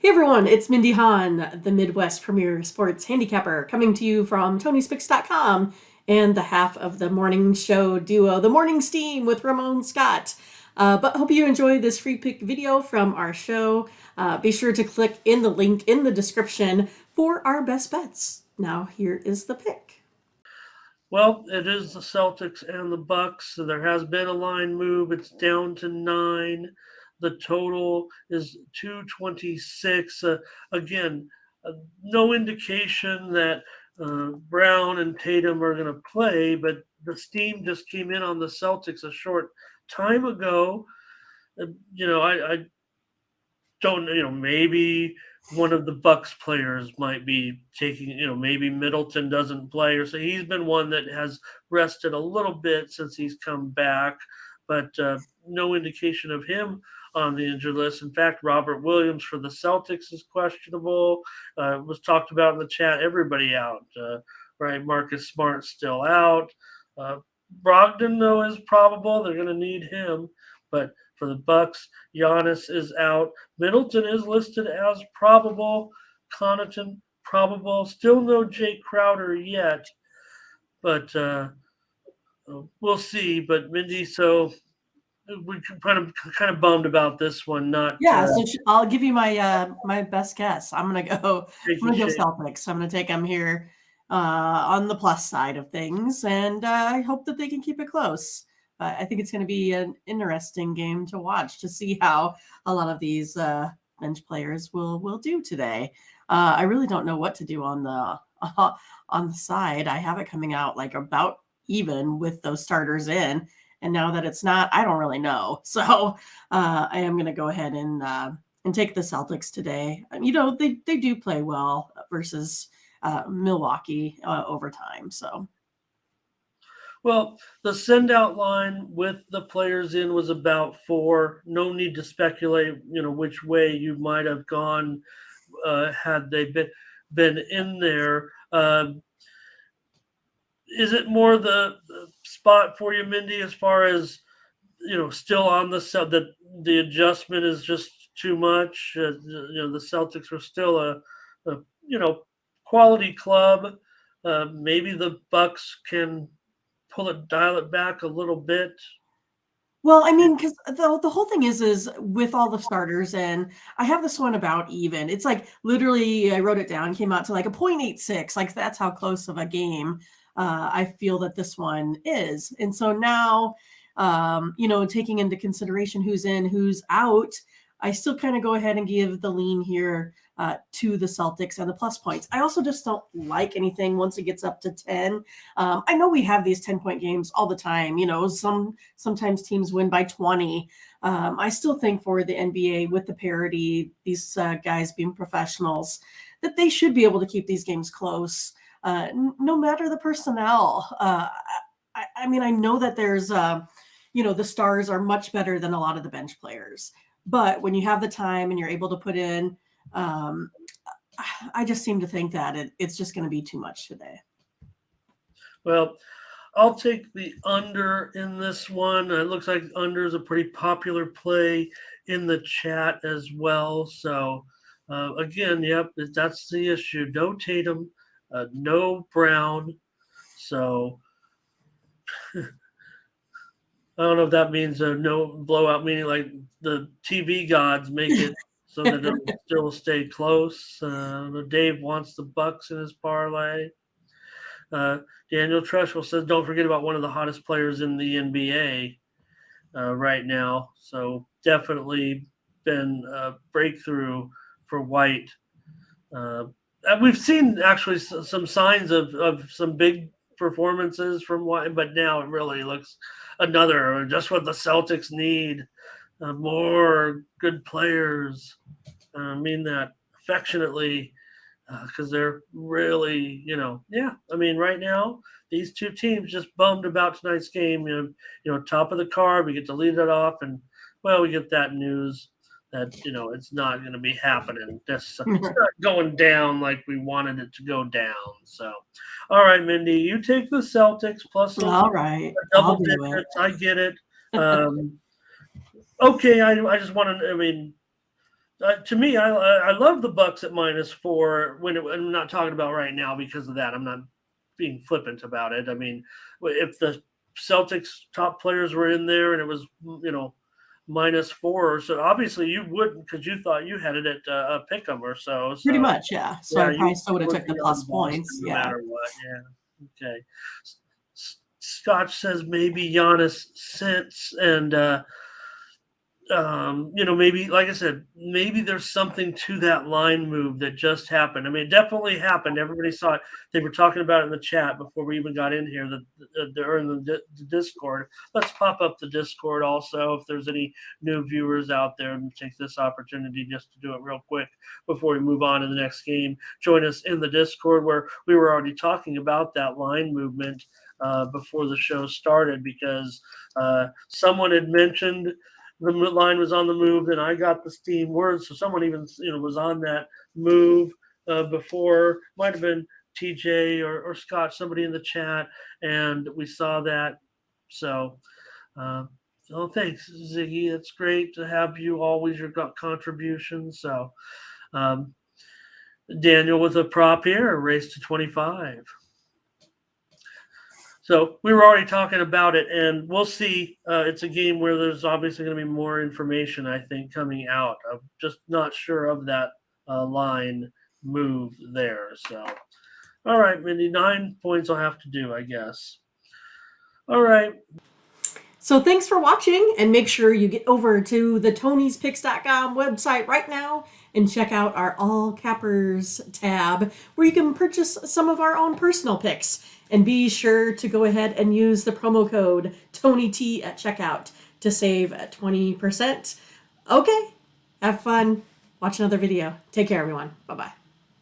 Hey everyone, it's Mindy Hahne, the Midwest premier sports handicapper, coming to you from TonySpix.com and the half of the morning show duo, The Morning Steam with Ramon Scott. But hope you enjoy this free pick video from our show. Be sure to click in the link in the description for our best bets. Now here is the pick. Well, it is the Celtics and the Bucks. So there has been a line move. It's down to 9. The total is 226. Again, no indication that Brown and Tatum are going to play, but the steam just came in on the Celtics a short time ago. I don't, maybe one of the Bucks players might be taking, maybe Middleton doesn't play, or so he's been one that has rested a little bit since he's come back, but no indication of him on the injured list. In fact, Robert Williams for the Celtics is questionable. It was talked about in the chat. Everybody out, right? Marcus Smart's still out. Uh, Brogdon though is probable. They're going to need him, but for the Bucks, Giannis is out. Middleton is listed as probable. Connaughton probable. Still no Jake Crowder yet, but we'll see. But Mindy, so we kind of bummed about this one. Not Yeah, so I'll give you my best guess. I'm gonna go Celtics. I'm gonna take them here on the plus side of things, and I hope that they can keep it close. I think it's going to be an interesting game to watch to see how a lot of these bench players will do today. I really don't know what to do on the side. I have it coming out like about even with those starters in. And now that it's not, I don't really know. So I am going to go ahead and take the Celtics today. They do play well versus Milwaukee over time. So. Well, the send out line with the players in was about 4. No need to speculate, which way you might have gone had they been in there. Is it more the spot for you, Mindy, as far as still on the cell that the adjustment is just too much? The Celtics are still a quality club. Maybe the Bucks can dial it back a little bit. Well, I mean, because the whole thing is with all the starters, and I have this one about even. It's like literally, I wrote it down, came out to like a 0.86. Like that's how close of a game I feel that this one is. And so now, taking into consideration who's in, who's out, I still kind of go ahead and give the lean here to the Celtics and the plus points. I also just don't like anything once it gets up to 10. I know we have these 10-point games all the time. Sometimes teams win by 20. I still think for the NBA with the parity, these guys being professionals, that they should be able to keep these games close, no matter the personnel. I mean, I know that there's, the stars are much better than a lot of the bench players. But when you have the time and you're able to put in, I just seem to think that it's just going to be too much today. Well, I'll take the under in this one. It looks like under is a pretty popular play in the chat as well. So, again, yep, that's the issue. No Tatum, no Brown. So, I don't know if that means a no blowout, meaning like the TV gods make it so that it'll still stay close. Dave wants the Bucks in his parlay. Daniel Trushell says, don't forget about one of the hottest players in the NBA right now. So definitely been a breakthrough for White. We've seen actually some signs of some big performances from White, but now it really looks just what the Celtics need. More good players. I mean that affectionately because they're really, I mean, right now these two teams just bummed about tonight's game. Top of the card, we get to lead it off, and we get that news that it's not going to be happening. It's not going down like we wanted it to go down. So, all right, Mindy, you take the Celtics plus all right, double digits. I get it. Okay, I just want to. I mean, To me, I love the Bucks at -4 I'm not talking about right now because of that. I'm not being flippant about it. I mean, if the Celtics top players were in there and it was -4, so obviously you wouldn't because you thought you had it at a pick 'em or so. Pretty So much, yeah. So I yeah, probably you still would have would took be the plus on Boston points. no Yeah. matter what. Yeah. Okay. Scotch says maybe Giannis sits and maybe like I said, maybe there's something to that line move that just happened. I mean, it definitely happened. Everybody saw it. They were talking about it in the chat before we even got in here. They're in the Discord. Let's pop up the Discord also if there's any new viewers out there, and take this opportunity just to do it real quick before we move on to the next game. Join us in the Discord where we were already talking about that line movement before the show started because someone had mentioned the line was on the move, and I got the steam words. So someone even was on that move before. Might have been TJ or Scott, somebody in the chat, and we saw that. So, thanks, Ziggy. It's great to have you always your contributions. So, um, Daniel with a prop here, a race to 25. So we were already talking about it, and we'll see. It's a game where there's obviously going to be more information, I think, coming out. I'm just not sure of that line move there. So, all right, Mindy, 9 points I'll have to do, I guess. All right. So thanks for watching, and make sure you get over to the Tony'sPicks.com website right now and check out our All Cappers tab where you can purchase some of our own personal picks. And be sure to go ahead and use the promo code TonyT at checkout to save 20%. Okay, have fun. Watch another video. Take care, everyone. Bye-bye.